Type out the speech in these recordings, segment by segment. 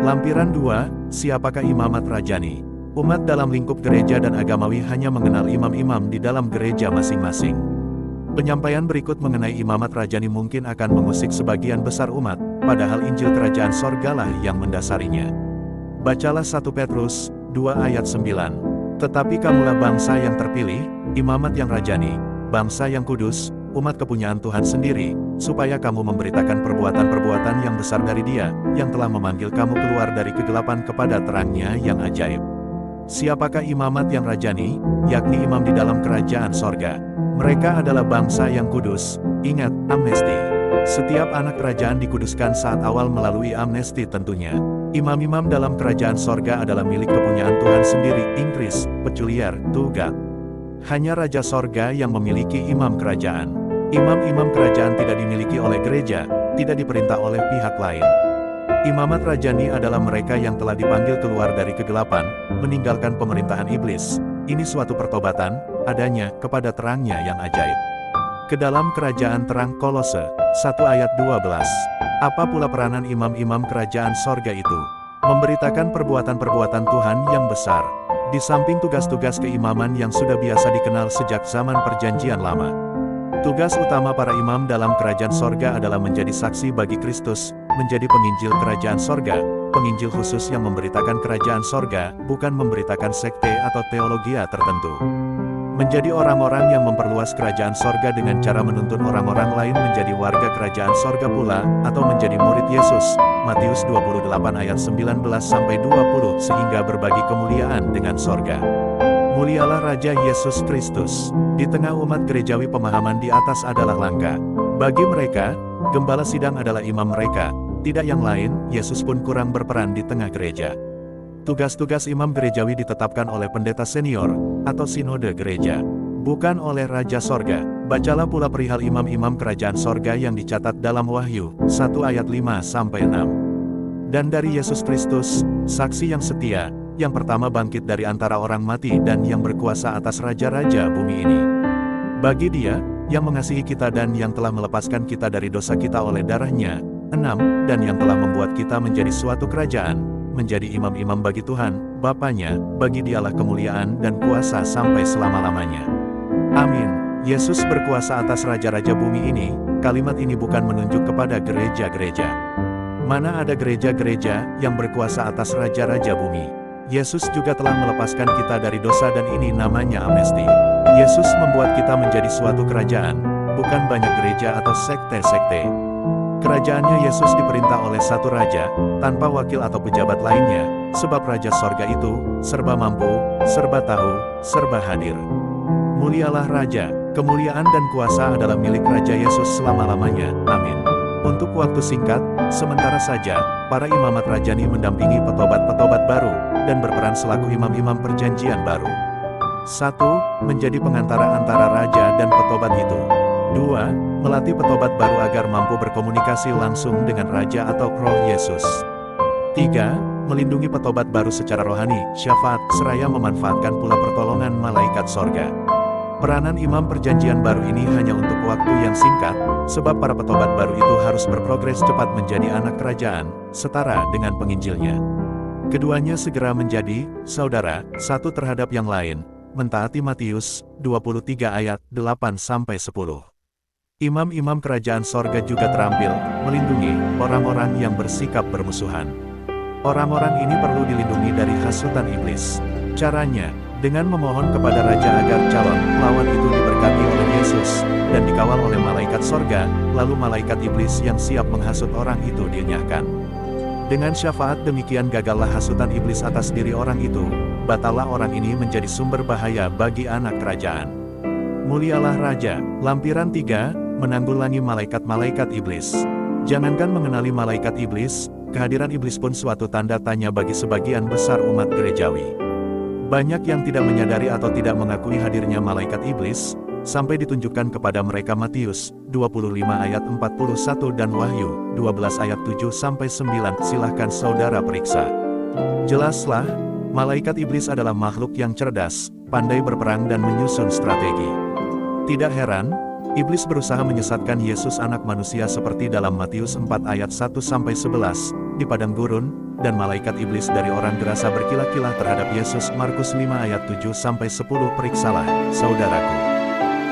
Lampiran 2, siapakah imamat rajani? Umat dalam lingkup gereja dan agamawi hanya mengenal imam-imam di dalam gereja masing-masing. Penyampaian berikut mengenai imamat rajani mungkin akan mengusik sebagian besar umat, padahal Injil Kerajaan Sorgalah yang mendasarinya. Bacalah 1 Petrus 2 ayat 9. Tetapi kamulah bangsa yang terpilih, imamat yang rajani, bangsa yang kudus, umat kepunyaan Tuhan sendiri, supaya kamu memberitakan perbuatan-perbuatan yang besar dari Dia, yang telah memanggil kamu keluar dari kegelapan kepada terang-Nya yang ajaib. Siapakah imamat yang rajani, yakni imam di dalam kerajaan sorga? Mereka adalah bangsa yang kudus. Ingat, amnesti. Setiap anak kerajaan dikuduskan saat awal melalui amnesti tentunya. Imam-imam dalam kerajaan sorga adalah milik kepunyaan Tuhan sendiri, Inggris, peculiar, tugat. Hanya Raja Sorga yang memiliki imam kerajaan. Imam-imam kerajaan tidak dimiliki oleh gereja, tidak diperintah oleh pihak lain. Imamat rajani adalah mereka yang telah dipanggil keluar dari kegelapan, meninggalkan pemerintahan iblis. Ini suatu pertobatan, adanya, kepada terang-Nya yang ajaib. Ke dalam kerajaan terang Kolose 1 ayat 12. Apa pula peranan imam-imam kerajaan sorga itu? Memberitakan perbuatan-perbuatan Tuhan yang besar. Di samping tugas-tugas keimaman yang sudah biasa dikenal sejak zaman perjanjian lama. Tugas utama para imam dalam kerajaan sorga adalah menjadi saksi bagi Kristus, menjadi penginjil kerajaan sorga, penginjil khusus yang memberitakan kerajaan sorga, bukan memberitakan sekte atau teologia tertentu. Menjadi orang-orang yang memperluas kerajaan sorga dengan cara menuntun orang-orang lain menjadi warga kerajaan sorga pula, atau menjadi murid Yesus, Matius 28 ayat 19-20, sehingga berbagi kemuliaan dengan sorga. Mulialah Raja Yesus Kristus. Di tengah umat gerejawi pemahaman di atas adalah langka. Bagi mereka, gembala sidang adalah imam mereka, tidak yang lain. Yesus pun kurang berperan di tengah gereja. Tugas-tugas imam gerejawi ditetapkan oleh pendeta senior, atau sinode gereja, bukan oleh Raja Sorga. Bacalah pula perihal imam-imam kerajaan sorga yang dicatat dalam Wahyu 1 ayat 5-6. Dan dari Yesus Kristus, saksi yang setia, yang pertama bangkit dari antara orang mati dan yang berkuasa atas raja-raja bumi ini. Bagi Dia, yang mengasihi kita dan yang telah melepaskan kita dari dosa kita oleh darah-Nya, 6, dan yang telah membuat kita menjadi suatu kerajaan, menjadi imam-imam bagi Tuhan, Bapa-Nya, bagi Dialah kemuliaan dan kuasa sampai selama-lamanya. Amin. Yesus berkuasa atas raja-raja bumi ini. Kalimat ini bukan menunjuk kepada gereja-gereja. Mana ada gereja-gereja yang berkuasa atas raja-raja bumi? Yesus juga telah melepaskan kita dari dosa dan ini namanya amnesti. Yesus membuat kita menjadi suatu kerajaan, bukan banyak gereja atau sekte-sekte. Kerajaannya Yesus diperintah oleh satu raja, tanpa wakil atau pejabat lainnya, sebab Raja Sorga itu, serba mampu, serba tahu, serba hadir. Mulialah Raja, kemuliaan dan kuasa adalah milik Raja Yesus selama-lamanya, amin. Untuk waktu singkat, sementara saja, para imamat rajani mendampingi petobat-petobat baru, dan berperan selaku imam-imam perjanjian baru. 1. Menjadi pengantara antara raja dan petobat itu. 2. Melatih petobat baru agar mampu berkomunikasi langsung dengan Raja atau Roh Yesus. 3. Melindungi petobat baru secara rohani, syafaat, seraya memanfaatkan pula pertolongan malaikat sorga. Peranan imam perjanjian baru ini hanya untuk waktu yang singkat, sebab para petobat baru itu harus berprogres cepat menjadi anak kerajaan, setara dengan penginjilnya. Keduanya segera menjadi saudara, satu terhadap yang lain, mentaati Matius 23 ayat 8-10. Imam-imam kerajaan sorga juga terampil melindungi orang-orang yang bersikap bermusuhan. Orang-orang ini perlu dilindungi dari hasutan iblis. Caranya, dengan memohon kepada Raja agar calon lawan itu diberkati oleh Yesus, dan dikawal oleh malaikat sorga, lalu malaikat iblis yang siap menghasut orang itu dinyahkan. Dengan syafaat demikian gagallah hasutan iblis atas diri orang itu, batallah orang ini menjadi sumber bahaya bagi anak kerajaan. Mulialah Raja. Lampiran 3, menanggulangi malaikat-malaikat iblis. Jangankan mengenali malaikat iblis, kehadiran iblis pun suatu tanda tanya bagi sebagian besar umat gerejawi. Banyak yang tidak menyadari atau tidak mengakui hadirnya malaikat iblis, sampai ditunjukkan kepada mereka Matius 25 ayat 41 dan Wahyu 12 ayat 7-9. Silahkan saudara periksa. Jelaslah, malaikat iblis adalah makhluk yang cerdas, pandai berperang dan menyusun strategi. Tidak heran, iblis berusaha menyesatkan Yesus anak manusia seperti dalam Matius 4 ayat 1-11, di padang gurun, dan malaikat iblis dari orang gerasa berkilah-kilah terhadap Yesus. Markus 5 ayat 7-10. Periksalah, saudaraku.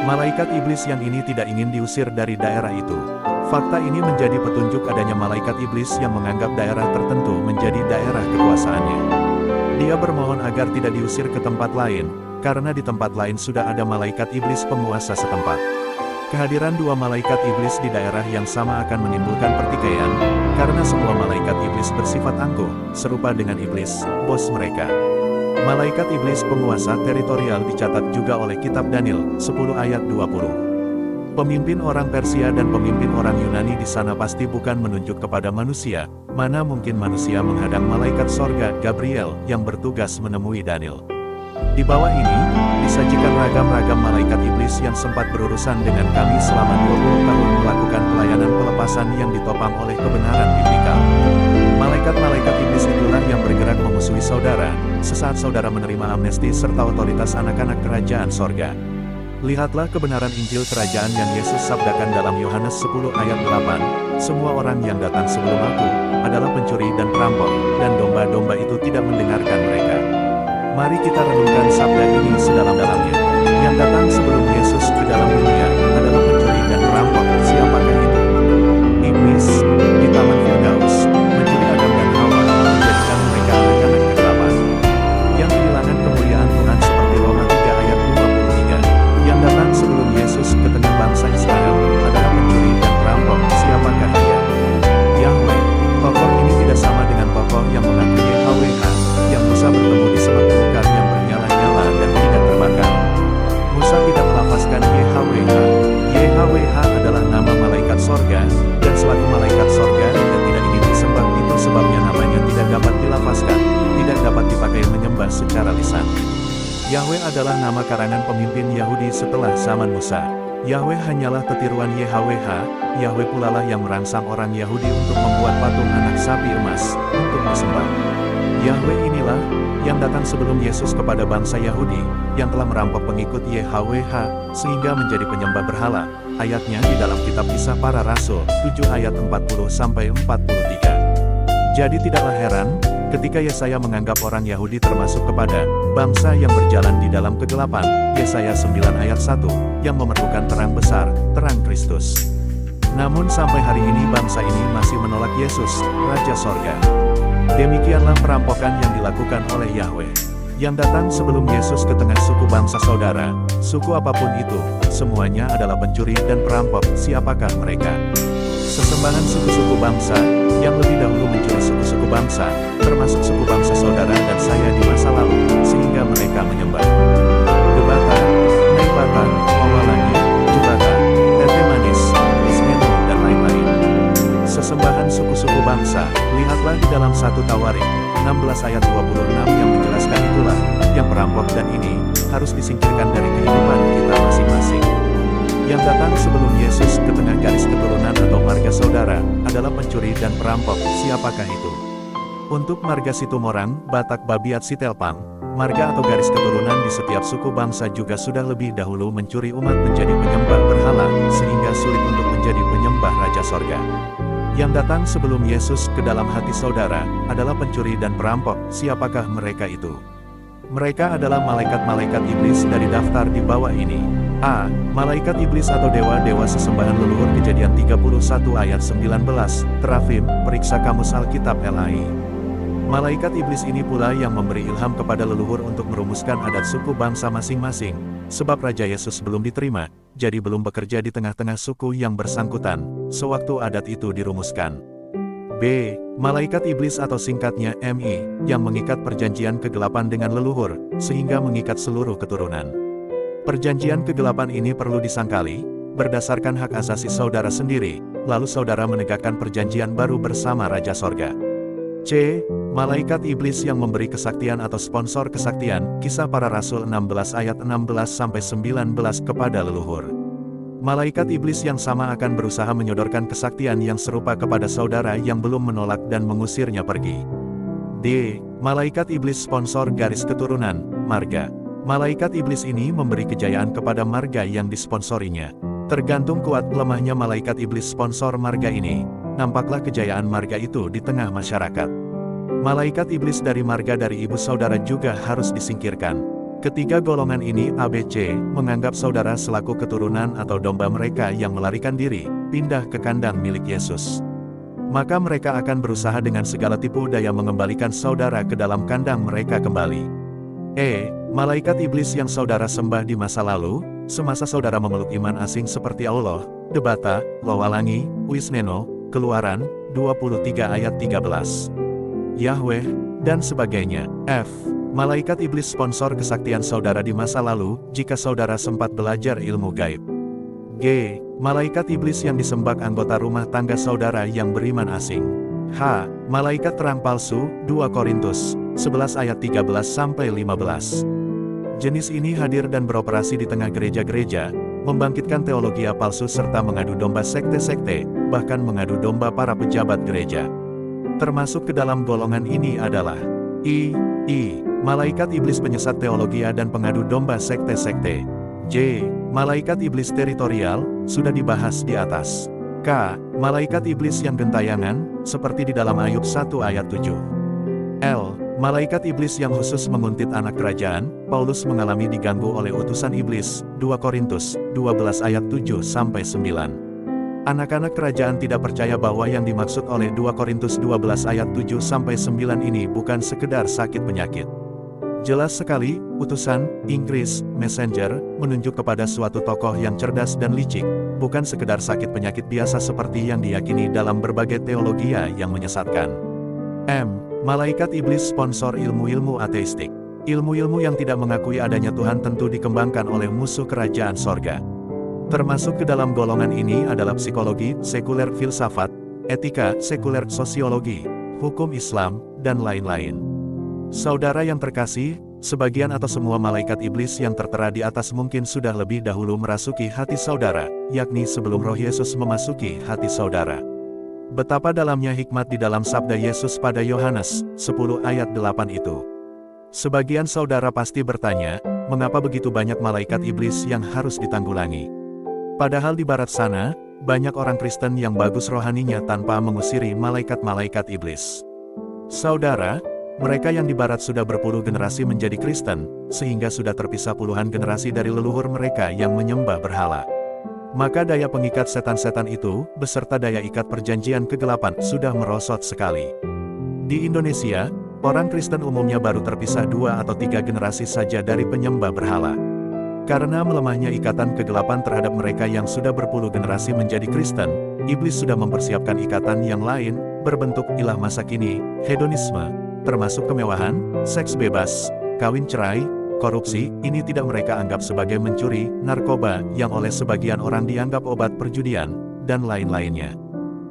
Malaikat iblis yang ini tidak ingin diusir dari daerah itu. Fakta ini menjadi petunjuk adanya malaikat iblis yang menganggap daerah tertentu menjadi daerah kekuasaannya. Dia bermohon agar tidak diusir ke tempat lain, karena di tempat lain sudah ada malaikat iblis penguasa setempat. Kehadiran dua malaikat iblis di daerah yang sama akan menimbulkan pertikaian, karena semua malaikat iblis bersifat angkuh, serupa dengan iblis, bos mereka. Malaikat iblis penguasa teritorial dicatat juga oleh kitab Daniel, 10 ayat 20. Pemimpin orang Persia dan pemimpin orang Yunani di sana pasti bukan menunjuk kepada manusia, mana mungkin manusia menghadang malaikat sorga, Gabriel, yang bertugas menemui Daniel. Di bawah ini, disajikan ragam-ragam malaikat iblis yang sempat berurusan dengan kami selama 20 tahun melakukan pelayanan pelepasan yang ditopang oleh kebenaran biblikal. Malaikat-malaikat iblis itulah yang bergerak memusuhi saudara, sesaat saudara menerima amnesti serta otoritas anak-anak kerajaan sorga. Lihatlah kebenaran Injil kerajaan yang Yesus sabdakan dalam Yohanes 10 ayat 8, semua orang yang datang sebelum aku, adalah pencuri dan perampok, dan domba-domba itu tidak mendengarkan mereka. Mari kita renungkan sabda ini sedalam-dalamnya. Yang datang sebelum Yesus ke dalam dunia, adalah pencuri dan perampok. Siapakah itu? Iblis, di Taman Firdaus, mencuri Adam dan Hawa, menjadikan mereka anak-anak kegelapan. Yang kehilangan kemuliaan Tuhan seperti Roma 3 ayat 23. Yang datang sebelum Yesus ke tengah bangsa Israel, adalah pencuri dan perampok. Siapakah dia? Yahweh. Tokoh ini tidak sama dengan tokoh yang mengaku YHWH, yang Musa bertemu di semak belukar yang bernyala-nyala dan tidak terbakar. Musa tidak melafazkan YHWH. YHWH adalah nama malaikat sorga, dan selaku malaikat sorga dan tidak ingin disembah, itu sebabnya namanya tidak dapat dilafazkan, tidak dapat dipakai menyembah secara lisan. Yahweh adalah nama karangan pemimpin Yahudi setelah zaman Musa. Yahweh hanyalah ketiruan YHWH, Yahweh pula lah yang merangsang orang Yahudi untuk membuat patung anak sapi emas, untuk disembah. Yahweh inilah, yang datang sebelum Yesus kepada bangsa Yahudi, yang telah merampok pengikut YHWH, sehingga menjadi penyembah berhala. Ayatnya di dalam kitab Kisah Para Rasul, 7 ayat 40-43. Jadi tidaklah heran, ketika Yesaya menganggap orang Yahudi termasuk kepada bangsa yang berjalan di dalam kegelapan, Yesaya 9 ayat 1, yang memerlukan terang besar, terang Kristus. Namun sampai hari ini bangsa ini masih menolak Yesus, Raja Sorga. Demikianlah perampokan yang dilakukan oleh Yahweh. Yang datang sebelum Yesus ke tengah suku bangsa saudara, suku apapun itu, semuanya adalah pencuri dan perampok. Siapakah mereka? Sesembahan suku-suku bangsa, yang lebih dahulu mencuri suku-suku bangsa, termasuk suku bangsa saudara dan saya di masa lalu, sehingga mereka menyembah Debata, Nebata, Owalangi, Jubata, Tete Manis, Ismeno, dan lain-lain. Sesembahan suku-suku bangsa, lihatlah di dalam 1 Tawarik, 16 ayat 26 yang menjelaskan itulah, yang perampok dan ini, harus disingkirkan dari kehidupan kita masing-masing. Yang datang sebelum Yesus ke tengah garis keturunan atau marga saudara, adalah pencuri dan perampok. Siapakah itu? Untuk marga Situmorang, Batak Babiat Sitelpang, marga atau garis keturunan di setiap suku bangsa juga sudah lebih dahulu mencuri umat menjadi penyembah berhala, sehingga sulit untuk menjadi penyembah Raja Sorga. Yang datang sebelum Yesus ke dalam hati saudara, adalah pencuri dan perampok. Siapakah mereka itu? Mereka adalah malaikat-malaikat iblis dari daftar di bawah ini. A. Malaikat iblis atau dewa-dewa sesembahan leluhur. Kejadian 31 ayat 19, Terafim, periksa kamus Alkitab LAI. Malaikat iblis ini pula yang memberi ilham kepada leluhur untuk merumuskan adat suku bangsa masing-masing, sebab Raja Yesus belum diterima, jadi belum bekerja di tengah-tengah suku yang bersangkutan, sewaktu adat itu dirumuskan. B. Malaikat iblis atau singkatnya MI, yang mengikat perjanjian kegelapan dengan leluhur, sehingga mengikat seluruh keturunan. Perjanjian kegelapan ini perlu disangkali, berdasarkan hak asasi saudara sendiri, lalu saudara menegakkan perjanjian baru bersama Raja Sorga. C. Malaikat iblis yang memberi kesaktian atau sponsor kesaktian, Kisah Para Rasul 16 ayat 16-19 kepada leluhur. Malaikat iblis yang sama akan berusaha menyodorkan kesaktian yang serupa kepada saudara yang belum menolak dan mengusirnya pergi. D. Malaikat iblis sponsor garis keturunan, marga. Malaikat iblis ini memberi kejayaan kepada marga yang disponsorinya. Tergantung kuat lemahnya malaikat iblis sponsor marga ini, nampaklah kejayaan marga itu di tengah masyarakat. Malaikat iblis dari marga dari ibu saudara juga harus disingkirkan. Ketiga golongan ini ABC menganggap saudara selaku keturunan atau domba mereka yang melarikan diri, pindah ke kandang milik Yesus. Maka mereka akan berusaha dengan segala tipu daya mengembalikan saudara ke dalam kandang mereka kembali. Malaikat iblis yang saudara sembah di masa lalu, semasa saudara memeluk iman asing seperti Allah, Debata, Lowalangi, Wisneno, Keluaran, 23 ayat 13. Yahweh, dan sebagainya. Malaikat iblis sponsor kesaktian saudara di masa lalu, jika saudara sempat belajar ilmu gaib. Malaikat iblis yang disembah anggota rumah tangga saudara yang beriman asing. Malaikat terang palsu, 2 Korintus 11 ayat 13-15. Jenis ini hadir dan beroperasi di tengah gereja-gereja, membangkitkan teologi palsu serta mengadu domba sekte-sekte, bahkan mengadu domba para pejabat gereja. Termasuk ke dalam golongan ini adalah malaikat iblis penyesat teologi dan pengadu domba sekte-sekte. Malaikat iblis teritorial, sudah dibahas di atas. Malaikat iblis yang gentayangan, seperti di dalam Ayub 1 ayat 7. Malaikat iblis yang khusus menguntit anak kerajaan, Paulus mengalami diganggu oleh utusan iblis, 2 Korintus 12 ayat 7-9. Anak-anak kerajaan tidak percaya bahwa yang dimaksud oleh 2 Korintus 12 ayat 7-9 ini bukan sekedar sakit penyakit. Jelas sekali, utusan, Inggris, messenger, menunjuk kepada suatu tokoh yang cerdas dan licik, bukan sekedar sakit penyakit biasa seperti yang diyakini dalam berbagai teologi yang menyesatkan. Malaikat iblis sponsor ilmu-ilmu ateistik. Ilmu-ilmu yang tidak mengakui adanya Tuhan tentu dikembangkan oleh musuh kerajaan sorga. Termasuk ke dalam golongan ini adalah psikologi, sekuler filsafat, etika, sekuler sosiologi, hukum Islam, dan lain-lain. Saudara yang terkasih, sebagian atau semua malaikat iblis yang tertera di atas mungkin sudah lebih dahulu merasuki hati saudara, yakni sebelum Roh Yesus memasuki hati saudara. Betapa dalamnya hikmat di dalam sabda Yesus pada Yohanes 10 ayat 8 itu. Sebagian saudara pasti bertanya, mengapa begitu banyak malaikat iblis yang harus ditanggulangi? Padahal di barat sana, banyak orang Kristen yang bagus rohaninya tanpa mengusiri malaikat-malaikat iblis. Saudara, mereka yang di barat sudah berpuluh generasi menjadi Kristen, sehingga sudah terpisah puluhan generasi dari leluhur mereka yang menyembah berhala. Maka daya pengikat setan-setan itu, beserta daya ikat perjanjian kegelapan, sudah merosot sekali. Di Indonesia, orang Kristen umumnya baru terpisah 2 atau 3 generasi saja dari penyembah berhala. Karena melemahnya ikatan kegelapan terhadap mereka yang sudah berpuluh generasi menjadi Kristen, iblis sudah mempersiapkan ikatan yang lain, berbentuk ilah masa kini, hedonisme, termasuk kemewahan, seks bebas, kawin cerai, korupsi. Ini tidak mereka anggap sebagai mencuri, narkoba, yang oleh sebagian orang dianggap obat perjudian, dan lain-lainnya.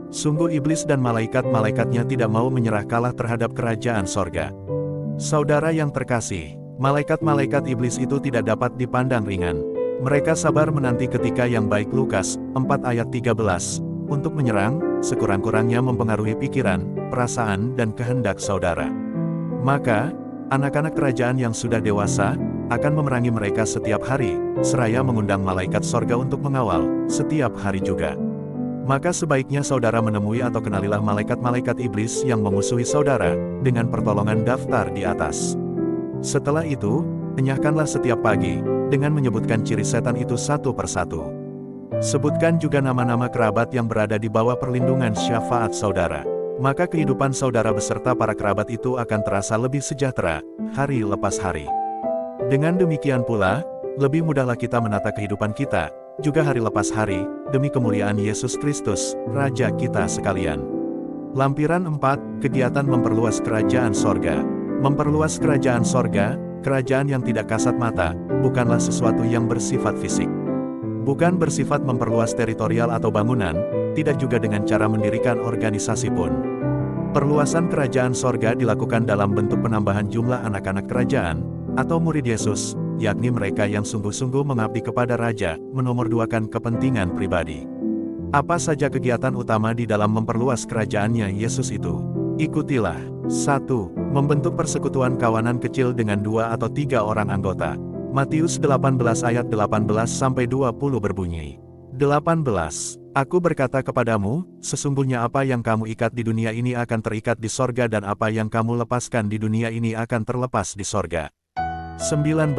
Sungguh iblis dan malaikat-malaikatnya tidak mau menyerah kalah terhadap kerajaan sorga. Saudara yang terkasih, malaikat-malaikat iblis itu tidak dapat dipandang ringan. Mereka sabar menanti ketika yang baik Lukas 4 ayat 13, untuk menyerang, sekurang-kurangnya mempengaruhi pikiran, perasaan dan kehendak saudara. Maka, anak-anak kerajaan yang sudah dewasa, akan memerangi mereka setiap hari, seraya mengundang malaikat sorga untuk mengawal, setiap hari juga. Maka sebaiknya saudara menemui atau kenalilah malaikat-malaikat iblis yang memusuhi saudara, dengan pertolongan daftar di atas. Setelah itu, enyahkanlah setiap pagi, dengan menyebutkan ciri setan itu satu persatu. Sebutkan juga nama-nama kerabat yang berada di bawah perlindungan syafaat saudara. Maka kehidupan saudara beserta para kerabat itu akan terasa lebih sejahtera, hari lepas hari. Dengan demikian pula, lebih mudahlah kita menata kehidupan kita, juga hari lepas hari, demi kemuliaan Yesus Kristus, Raja kita sekalian. Lampiran 4, kegiatan memperluas kerajaan sorga. Memperluas kerajaan sorga, kerajaan yang tidak kasat mata, bukanlah sesuatu yang bersifat fisik. Bukan bersifat memperluas teritorial atau bangunan, tidak juga dengan cara mendirikan organisasi pun. Perluasan kerajaan sorga dilakukan dalam bentuk penambahan jumlah anak-anak kerajaan, atau murid Yesus, yakni mereka yang sungguh-sungguh mengabdi kepada Raja, menomorduakan kepentingan pribadi. Apa saja kegiatan utama di dalam memperluas kerajaannya Yesus itu? Ikutilah. 1. Membentuk persekutuan kawanan kecil dengan 2 atau 3 orang anggota. Matius 18 ayat 18-20 berbunyi. 18. Aku berkata kepadamu, sesungguhnya apa yang kamu ikat di dunia ini akan terikat di sorga dan apa yang kamu lepaskan di dunia ini akan terlepas di sorga. 19.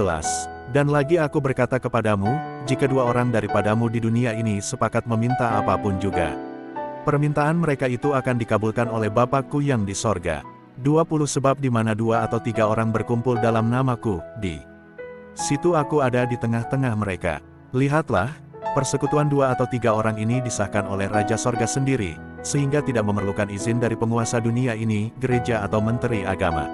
Dan lagi aku berkata kepadamu, jika dua orang daripadamu di dunia ini sepakat meminta apapun juga, permintaan mereka itu akan dikabulkan oleh Bapa-Ku yang di sorga. 20 Sebab di mana 2 atau 3 orang berkumpul dalam nama-Ku, di situ aku ada di tengah-tengah mereka. Lihatlah, persekutuan 2 atau 3 orang ini disahkan oleh Raja Sorga sendiri, sehingga tidak memerlukan izin dari penguasa dunia ini, gereja atau menteri agama.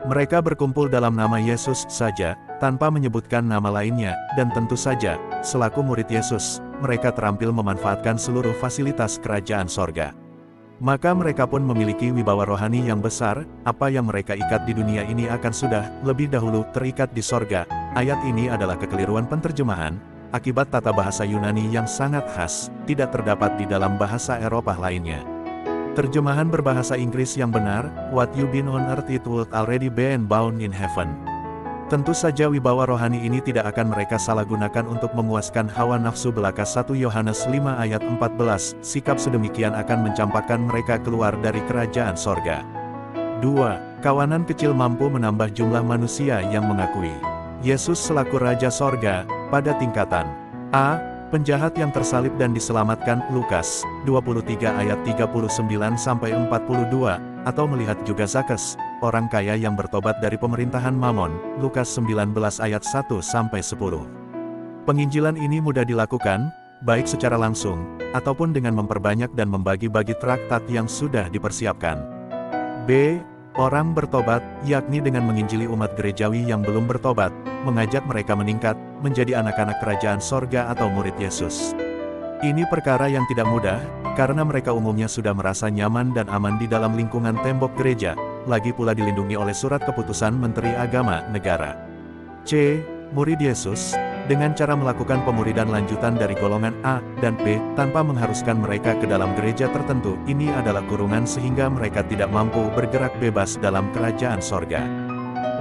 Mereka berkumpul dalam nama Yesus saja, tanpa menyebutkan nama lainnya, dan tentu saja, selaku murid Yesus, mereka terampil memanfaatkan seluruh fasilitas kerajaan sorga. Maka mereka pun memiliki wibawa rohani yang besar, apa yang mereka ikat di dunia ini akan sudah lebih dahulu terikat di sorga. Ayat ini adalah kekeliruan penterjemahan, akibat tata bahasa Yunani yang sangat khas, tidak terdapat di dalam bahasa Eropa lainnya. Terjemahan berbahasa Inggris yang benar, what you been on earth it would already been bound in heaven. Tentu saja wibawa rohani ini tidak akan mereka salah gunakan untuk memuaskan hawa nafsu belaka. 1 Yohanes 5 ayat 14, sikap sedemikian akan mencampakkan mereka keluar dari kerajaan sorga. 2. Kawanan kecil mampu menambah jumlah manusia yang mengakui Yesus selaku Raja Sorga, pada tingkatan A. Penjahat yang tersalib dan diselamatkan, Lukas 23 ayat 39-42, atau melihat juga Zakes, orang kaya yang bertobat dari pemerintahan Mamon, Lukas 19 ayat 1-10. Penginjilan ini mudah dilakukan, baik secara langsung, ataupun dengan memperbanyak dan membagi-bagi traktat yang sudah dipersiapkan. B. Orang bertobat, yakni dengan menginjili umat gerejawi yang belum bertobat, mengajak mereka meningkat, menjadi anak-anak kerajaan sorga atau murid Yesus. Ini perkara yang tidak mudah, karena mereka umumnya sudah merasa nyaman dan aman di dalam lingkungan tembok gereja, lagi pula dilindungi oleh surat keputusan Menteri Agama Negara. C. Murid Yesus, dengan cara melakukan pemuridan lanjutan dari golongan A dan B, tanpa mengharuskan mereka ke dalam gereja tertentu, ini adalah kurungan sehingga mereka tidak mampu bergerak bebas dalam kerajaan sorga.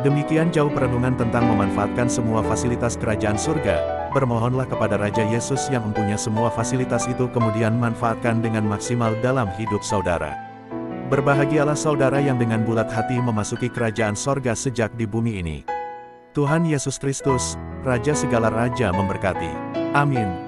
Demikian jauh perenungan tentang memanfaatkan semua fasilitas kerajaan surga. Bermohonlah kepada Raja Yesus yang mempunyai semua fasilitas itu kemudian manfaatkan dengan maksimal dalam hidup saudara. Berbahagialah saudara yang dengan bulat hati memasuki kerajaan sorga sejak di bumi ini. Tuhan Yesus Kristus, Raja segala raja memberkati. Amin.